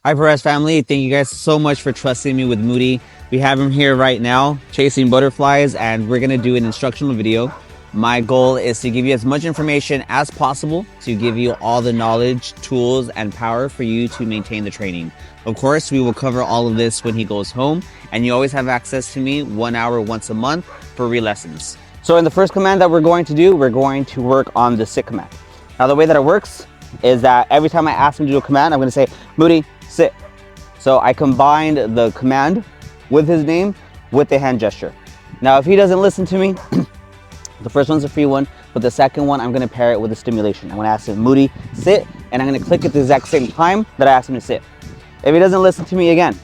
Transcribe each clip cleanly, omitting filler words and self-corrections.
Hi, Perez family. Thank you guys so much for trusting me with Moody. We have him here right now chasing butterflies, and we're going to do an instructional video. My goal is to give you as much information as possible to give you all the knowledge, tools, and power for you to maintain the training. Of course, we will cover all of this when he goes home, and you always have access to me 1 hour once a month for re-lessons. So in the first command that we're going to do, we're going to work on the sit command. Now the way that it works is that every time I ask him to do a command, I'm going to say, Moody, sit. So I combined the command with his name with the hand gesture. Now if he doesn't listen to me, the first one's a free one, but the second one I'm going to pair it with a stimulation. I'm going to ask him, Moody, sit, and I'm going to click at the exact same time that I asked him to sit. If he doesn't listen to me again,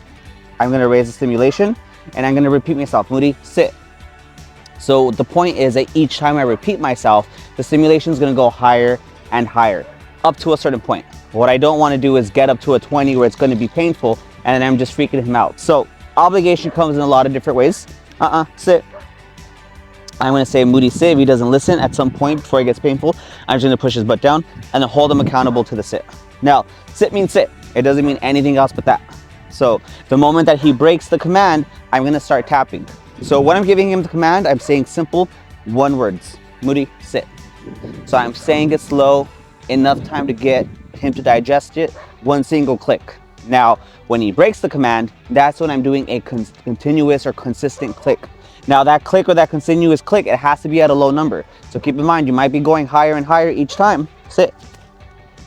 I'm going to raise the stimulation and I'm going to repeat myself, Moody, sit. So the point is that each time I repeat myself, the stimulation is going to go higher and higher up to a certain point. What I don't want to do is get up to a 20 where it's going to be painful and then I'm just freaking him out. So obligation comes in a lot of different ways. Sit. I'm going to say, Moody, sit. If he doesn't listen at some point before it gets painful, I'm just going to push his butt down and then hold him accountable to the sit. Now, sit means sit. It doesn't mean anything else but that. So the moment that he breaks the command, I'm going to start tapping. So when I'm giving him the command, I'm saying simple one words. Moody, sit. So I'm saying it slow, enough time to get him to digest it, one single click. Now, when he breaks the command, that's when I'm doing a continuous or consistent click. Now that click or that continuous click, it has to be at a low number. So keep in mind, you might be going higher and higher each time, sit.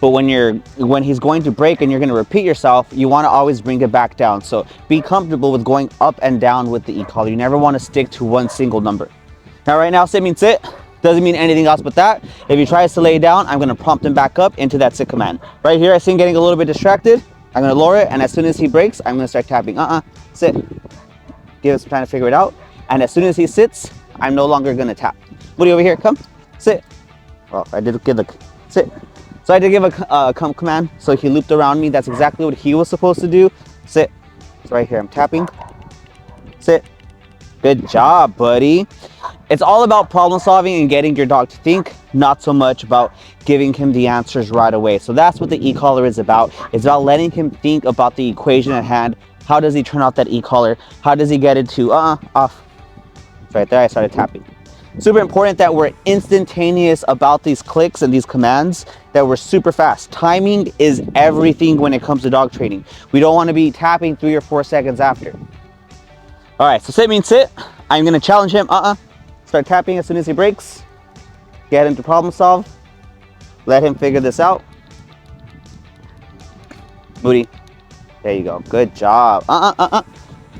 But when he's going to break and you're going to repeat yourself, you want to always bring it back down. So be comfortable with going up and down with the e-collar. You never want to stick to one single number. Now right now, sit means sit. Doesn't mean anything else but that. If he tries to lay down, I'm going to prompt him back up into that sit command. Right here, I see him getting a little bit distracted. I'm going to lower it, and as soon as he breaks, I'm going to start tapping. Sit. Give him some time to figure it out. And as soon as he sits, I'm no longer going to tap. Moody, over here, come, sit. Well, I did give the sit. So I did give a come command. So he looped around me. That's exactly what he was supposed to do. Sit. So right here, I'm tapping. Sit. Good job, buddy. It's all about problem solving and getting your dog to think, not so much about giving him the answers right away. So that's what the e-collar is about. It's about letting him think about the equation at hand. How does he turn off that e-collar? How does he get it to off? Right there, I started tapping. Super important that we're instantaneous about these clicks and these commands, that we're super fast. Timing is everything when it comes to dog training. We don't want to be tapping 3 or 4 seconds after. All right, so sit means sit. I'm going to challenge him. Start tapping as soon as he breaks. Get him to problem solve. Let him figure this out. Moody. There you go. Good job. And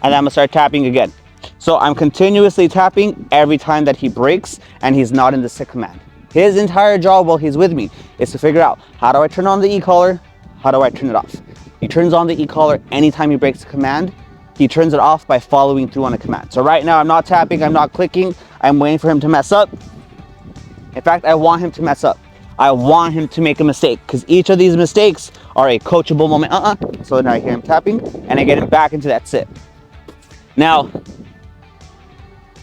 I'm going to start tapping again. So I'm continuously tapping every time that he breaks and he's not in the sit command. His entire job while he's with me is to figure out, how do I turn on the e-collar? How do I turn it off? He turns on the e-collar anytime he breaks the command. He turns it off by following through on a command. So right now I'm not tapping, I'm not clicking. I'm waiting for him to mess up. In fact, I want him to mess up. I want him to make a mistake, because each of these mistakes are a coachable moment. So now I hear him tapping and I get him back into that sit. Now,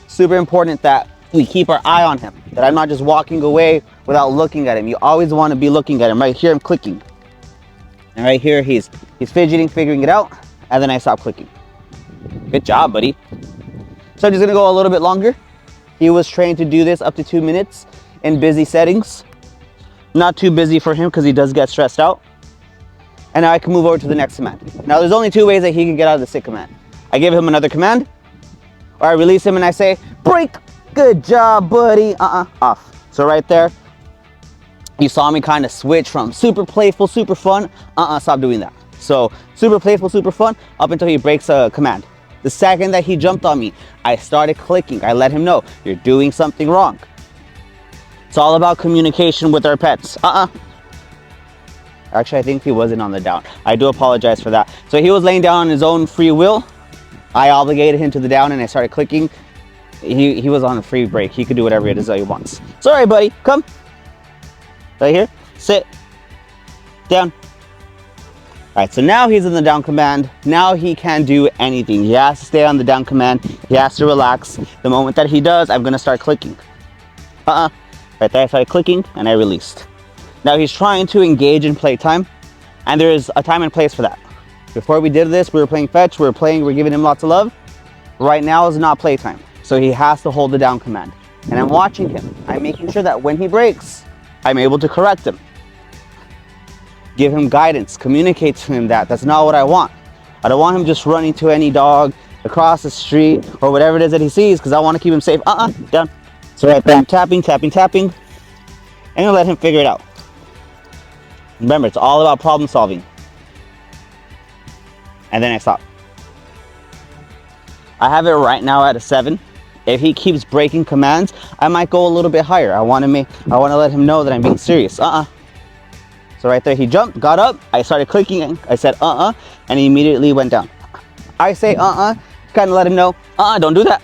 super important that we keep our eye on him, that I'm not just walking away without looking at him. You always want to be looking at him. Right here I'm clicking, and right here he's fidgeting, figuring it out, and then I stop clicking. Good job, buddy. So I'm just gonna go a little bit longer. He was trained to do this up to 2 minutes in busy settings. Not too busy for him because he does get stressed out. And now I can move over to the next command. Now there's only 2 ways that he can get out of the sit command. I give him another command, or I release him and I say, break. Good job, buddy. Off. So right there, you saw me kind of switch from super playful, super fun. Stop doing that. So super playful, super fun, up until he breaks a command. The second that he jumped on me, I started clicking. I let him know, you're doing something wrong. It's all about communication with our pets. Actually, I think he wasn't on the down. I do apologize for that. So he was laying down on his own free will. I obligated him to the down and I started clicking. He was on a free break. He could do whatever it is that he wants. So all right, buddy, come. Right here, sit, down. All right, so now he's in the down command. Now he can't do anything. He has to stay on the down command. He has to relax. The moment that he does, I'm gonna start clicking. Right there, I started clicking and I released. Now he's trying to engage in playtime, and there is a time and place for that. Before we did this, we were playing fetch, we were giving him lots of love. Right now is not playtime. So he has to hold the down command. And I'm watching him. I'm making sure that when he breaks, I'm able to correct him. Give him guidance, communicate to him that that's not what I want. I don't want him just running to any dog across the street or whatever it is that he sees, because I want to keep him safe. Down. So right there, I'm tapping, tapping, tapping, and let him figure it out. Remember, it's all about problem solving. And then I stop. I have it right now at a 7. If he keeps breaking commands, I might go a little bit higher. I want to let him know that I'm being serious. So right there, he jumped, got up. I started clicking. I said, and he immediately went down. I say, kind of let him know, don't do that.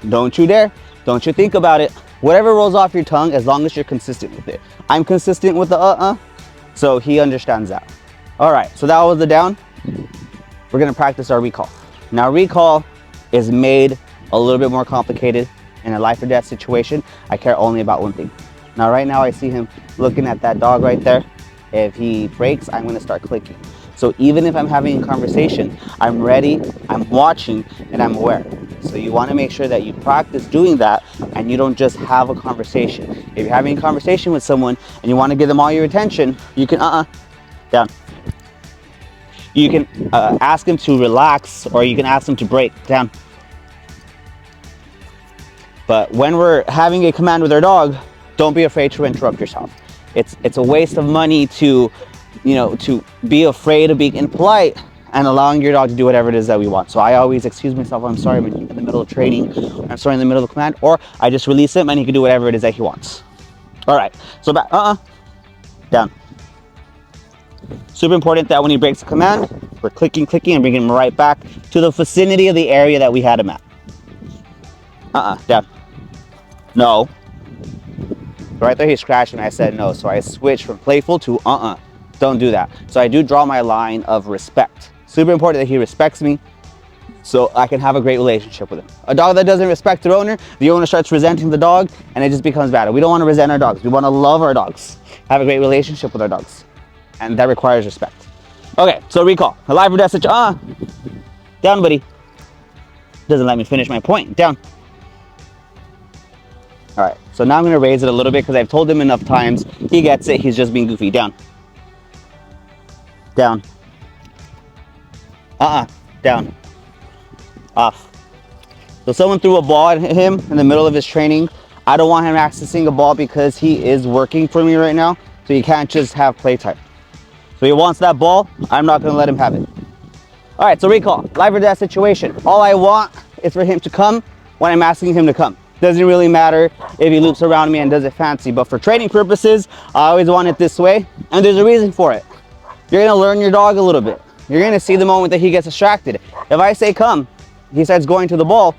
Don't you dare. Don't you think about it. Whatever rolls off your tongue, as long as you're consistent with it. I'm consistent with the so he understands that. All right, so that was the down. We're gonna practice our recall. Now, recall is made a little bit more complicated in a life or death situation. I care only about one thing. Now, right now, I see him looking at that dog right there. If he breaks, I'm gonna start clicking. So even if I'm having a conversation, I'm ready, I'm watching, and I'm aware. So you wanna make sure that you practice doing that and you don't just have a conversation. If you're having a conversation with someone and you wanna give them all your attention, you can down. You can ask them to relax, or you can ask them to break down. But when we're having a command with our dog, don't be afraid to interrupt yourself. It's a waste of money to be afraid of being impolite and allowing your dog to do whatever it is that we want. So I always excuse myself. I'm sorry, I'm in the middle of training. I'm sorry, in the middle of a command, or I just release him and he can do whatever it is that he wants. All right, so back, down. Super important that when he breaks a command, we're clicking, and bringing him right back to the vicinity of the area that we had him at. Down. No. Right there, he scratched and I said no. So I switched from playful to don't do that. So I do draw my line of respect. Super important that he respects me so I can have a great relationship with him. A dog that doesn't respect their owner, the owner starts resenting the dog and it just becomes bad. We don't want to resent our dogs. We want to love our dogs, have a great relationship with our dogs. And that requires respect. Okay, so recall. Alive or death situation. Down, buddy. Doesn't let me finish my point. Down. All right, so now I'm gonna raise it a little bit because I've told him enough times. He gets it, he's just being goofy. Down. Down. Down. Off. So someone threw a ball at him in the middle of his training. I don't want him accessing a ball because he is working for me right now. So you can't just have playtime. So he wants that ball, I'm not gonna let him have it. All right, so recall, life or death situation. All I want is for him to come when I'm asking him to come. Doesn't really matter if he loops around me and does it fancy, but for training purposes, I always want it this way, and there's a reason for it. You're gonna learn your dog a little bit. You're gonna see the moment that he gets distracted. If I say come, he starts going to the ball,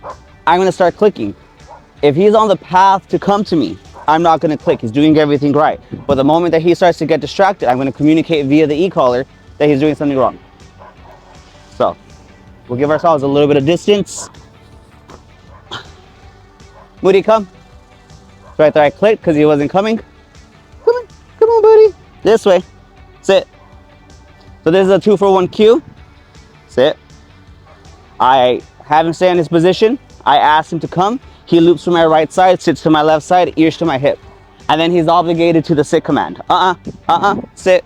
I'm gonna start clicking. If he's on the path to come to me, I'm not gonna click, he's doing everything right. But the moment that he starts to get distracted, I'm gonna communicate via the e-collar that he's doing something wrong. So, we'll give ourselves a little bit of distance. Moody, come. Right there, I clicked because he wasn't coming. Come on, buddy. This way. Sit. So this is a 2-for-1 cue. Sit. I have him stay in his position. I ask him to come. He loops to my right side, sits to my left side, ears to my hip. And then he's obligated to the sit command. Sit.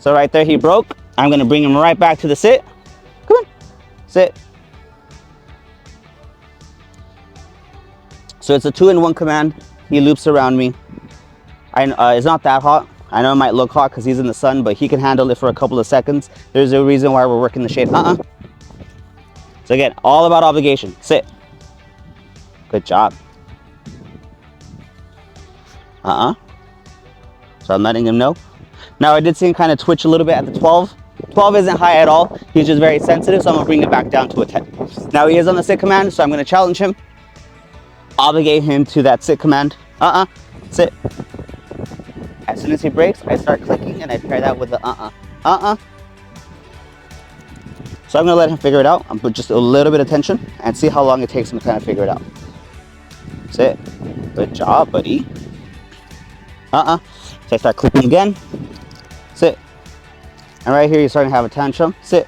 So right there, he broke. I'm going to bring him right back to the sit. Come on. Sit. So it's a 2-in-1 command. He loops around me. It's not that hot. I know it might look hot because he's in the sun, but he can handle it for a couple of seconds. There's a reason why we're working the shade. So again, all about obligation. Sit. Good job. So I'm letting him know. Now I did see him kind of twitch a little bit at the 12. 12 isn't high at all. He's just very sensitive, so I'm gonna bring it back down to a 10. Now he is on the sit command, so I'm gonna challenge him. Obligate him to that sit command. Sit. As soon as he breaks, I start clicking and I pair that with the So I'm gonna let him figure it out. I'm put just a little bit of tension and see how long it takes him to kind of figure it out. Sit. Good job, buddy. So I start clicking again. Sit. And right here, you're starting to have a tantrum. Sit.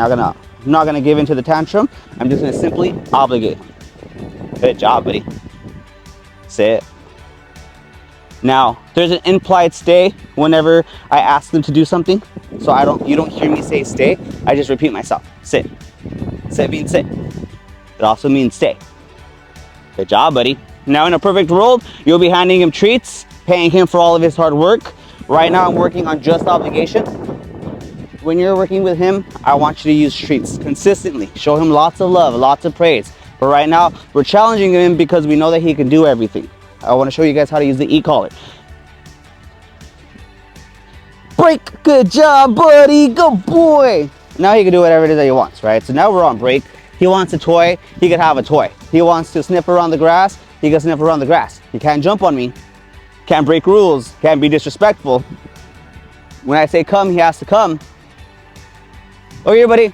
I'm not gonna give into the tantrum. I'm just gonna simply obligate him. Good job, buddy. Sit. Now, there's an implied stay whenever I ask them to do something. So you don't hear me say stay. I just repeat myself. Sit. Sit means sit. It also means stay. Good job, buddy. Now in a perfect world, you'll be handing him treats, paying him for all of his hard work. Right now, I'm working on just obligation. When you're working with him, I want you to use treats consistently. Show him lots of love, lots of praise. But right now, we're challenging him because we know that he can do everything. I want to show you guys how to use the e-collar. Break. Good job, buddy. Good boy. Now he can do whatever it is that he wants, right? So now we're on break. He wants a toy, he can have a toy. He wants to sniff around the grass, he can sniff around the grass. He can't jump on me, can't break rules, can't be disrespectful. When I say come, he has to come. Over here, buddy.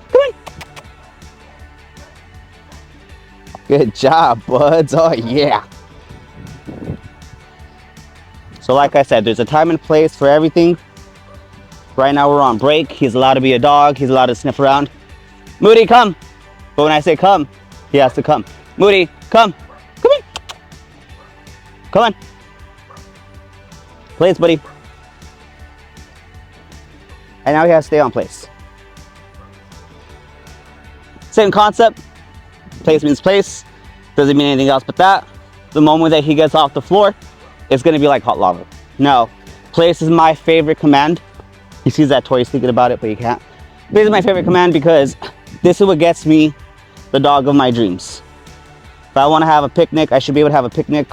Come on. Good job, buds. Oh, yeah. So like I said, there's a time and place for everything. Right now we're on break. He's allowed to be a dog. He's allowed to sniff around. Moody, come. But when I say come, he has to come. Moody, come. Come on. Come on. Place, buddy. And now he has to stay on place. Same concept. Place means place. Doesn't mean anything else but that. The moment that he gets off the floor, it's going to be like hot lava. No. Place is my favorite command. He sees that toy, he's thinking about it, but he can't. Place is my favorite command because this is what gets me the dog of my dreams. If I want to have a picnic, I should be able to have a picnic.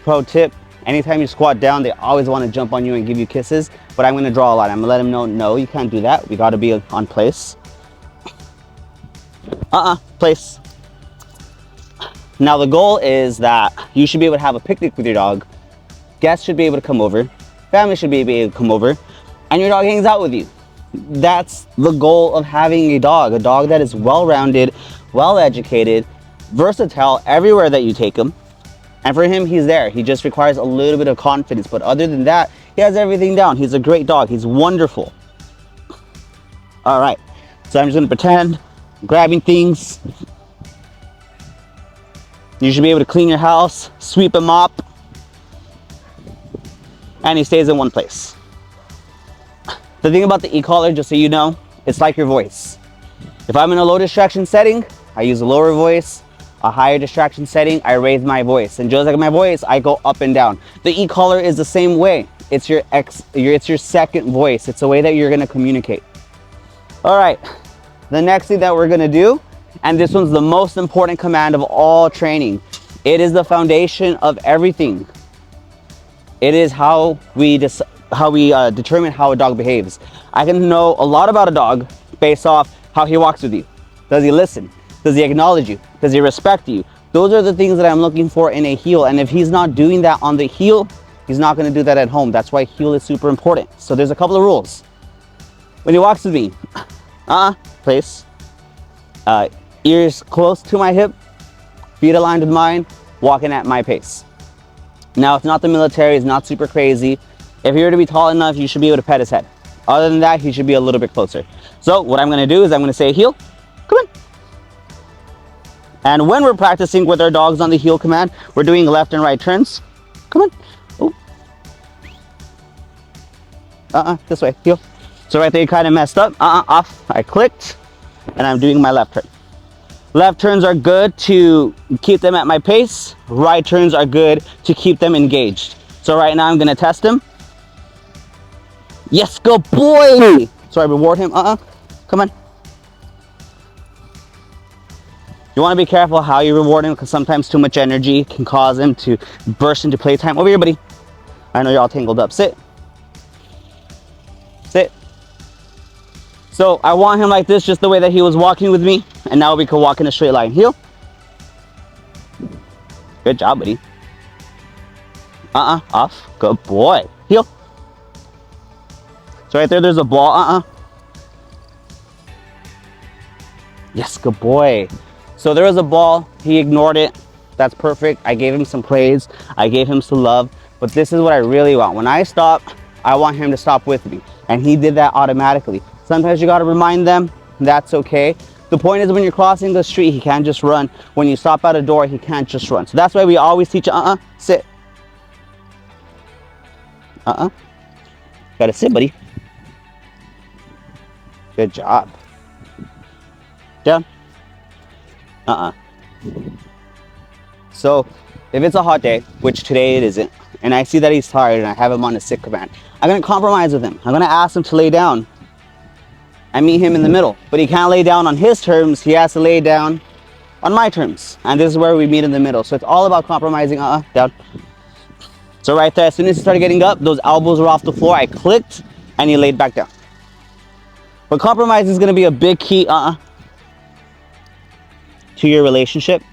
Pro tip, anytime you squat down, they always want to jump on you and give you kisses, but I'm going to draw a line. I'm going to let them know, no, you can't do that. We got to be on place. Place. Now the goal is that you should be able to have a picnic with your dog. Guests should be able to come over. Family should be able to come over. And your dog hangs out with you. That's the goal of having a dog that is well-rounded, well-educated, versatile everywhere that you take him. And for him, he's there. He just requires a little bit of confidence. But other than that, he has everything down. He's a great dog. He's wonderful. All right. So I'm just going to pretend I'm grabbing things. You should be able to clean your house, sweep and mop. And he stays in one place. The thing about the e-collar, just so you know, it's like your voice. If I'm in a low distraction setting, I use a lower voice. A higher distraction setting, I raise my voice. And just like my voice, I go up and down. The e-collar is the same way. It's your second voice. It's a way that you're gonna communicate. All right, the next thing that we're gonna do, and this one's the most important command of all training. It is the foundation of everything. It is how we determine how a dog behaves. I can know a lot about a dog based off how he walks with you. Does he listen? Does he acknowledge you? Does he respect you? Those are the things that I'm looking for in a heel. And if he's not doing that on the heel, he's not going to do that at home. That's why heel is super important. So there's a couple of rules. When he walks with me, place. Ears close to my hip, feet aligned with mine, walking at my pace. Now, it's not the military, it's not super crazy. If he were to be tall enough, you should be able to pet his head. Other than that, he should be a little bit closer. So what I'm going to do is I'm going to say heel, come on. And when we're practicing with our dogs on the heel command, we're doing left and right turns. Come on. Oh. This way, heel. So right there, you kind of messed up. Off. I clicked, and I'm doing my left turn. Left turns are good to keep them at my pace. Right turns are good to keep them engaged. So right now, I'm going to test him. Yes, good boy. So I reward him. Come on. You want to be careful how you reward him because sometimes too much energy can cause him to burst into playtime. Over here, buddy. I know you're all tangled up. Sit. Sit. So I want him like this, just the way that he was walking with me. And now we can walk in a straight line. Heel. Good job, buddy. Off. Good boy. Heel. So right there, there's a ball. Yes, good boy. So there was a ball, he ignored it. That's perfect. I gave him some praise. I gave him some love. But this is what I really want. When I stop, I want him to stop with me. And he did that automatically. Sometimes you got to remind them. That's okay. The point is, when you're crossing the street, he can't just run. When you stop at a door, he can't just run. So that's why we always teach, sit. Gotta sit, buddy. Good job. Down. So if it's a hot day, which today it isn't, and I see that he's tired and I have him on a sit command, I'm gonna compromise with him. I'm gonna ask him to lay down and meet him in the middle. But he can't lay down on his terms, he has to lay down on my terms. And this is where we meet in the middle. So it's all about compromising. Down. So right there, as soon as he started getting up, those elbows were off the floor, I clicked and he laid back down. But compromise is gonna be a big key to your relationship.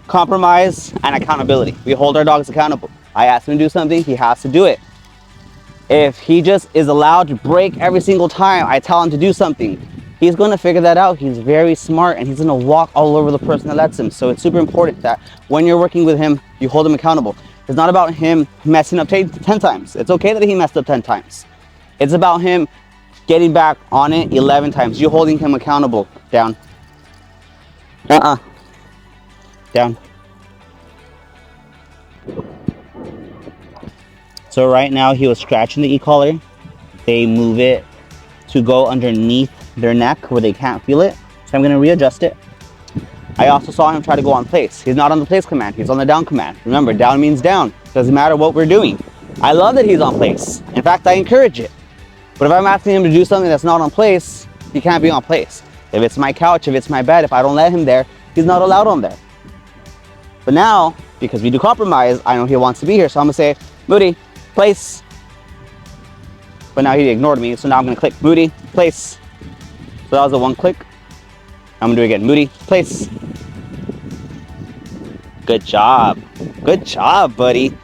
Compromise and accountability. We hold our dogs accountable. I ask him to do something, he has to do it. If he just is allowed to break every single time I tell him to do something, he's going to figure that out. He's very smart and he's going to walk all over the person that lets him. So it's super important that when you're working with him, you hold him accountable. It's not about him messing up 10 times. It's okay that he messed up 10 times. It's about him getting back on it 11 times. You're holding him accountable. Down. Down. So right now he was scratching the e-collar. They move it to go underneath their neck where they can't feel it. So I'm going to readjust it. I also saw him try to go on place. He's not on the place command. He's on the down command. Remember, down means down. Doesn't matter what we're doing. I love that he's on place. In fact, I encourage it. But if I'm asking him to do something that's not on place, he can't be on place. If it's my couch, if it's my bed, if I don't let him there, he's not allowed on there. But now, because we do compromise, I know he wants to be here. So I'm going to say, Moody, place. But now he ignored me, so now I'm going to click Moody, place. So that was a one click. I'm going to do it again. Moody, place. Good job. Good job, buddy.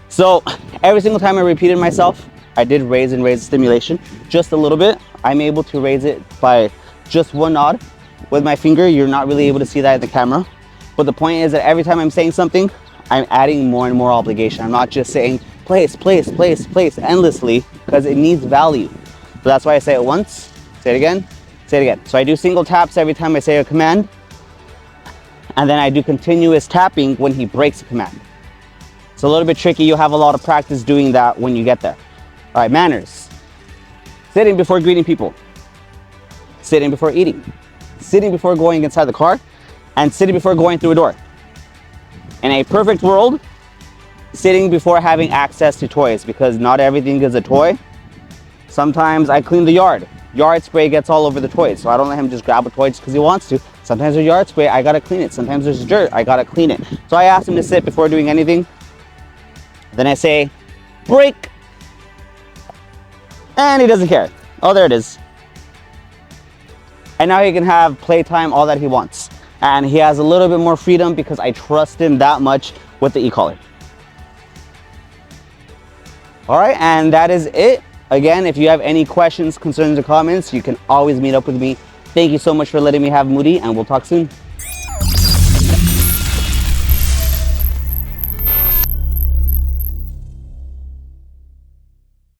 So every single time I repeated myself, I did raise the stimulation just a little bit. I'm able to raise it by just one nod with my finger. You're not really able to see that in the camera. But the point is that every time I'm saying something, I'm adding more and more obligation. I'm not just saying place, place, place, place endlessly, because it needs value. So that's why I say it once, say it again, say it again. So I do single taps every time I say a command, and then I do continuous tapping when he breaks a command. It's a little bit tricky. You'll have a lot of practice doing that when you get there. All right, manners. Sitting before greeting people. Sitting before eating. Sitting before going inside the car, and sitting before going through a door. In a perfect world, sitting before having access to toys, because not everything is a toy. Sometimes I clean the yard. Yard spray gets all over the toys, so I don't let him just grab a toy just because he wants to. Sometimes there's yard spray, I gotta clean it. Sometimes there's dirt, I gotta clean it. So I ask him to sit before doing anything. Then I say, break. And he doesn't care. Oh, there it is. And now he can have playtime all that he wants. And he has a little bit more freedom because I trust him that much with the e-collar. All right, and that is it. Again, if you have any questions, concerns, or comments, you can always meet up with me. Thank you so much for letting me have Moody, and we'll talk soon.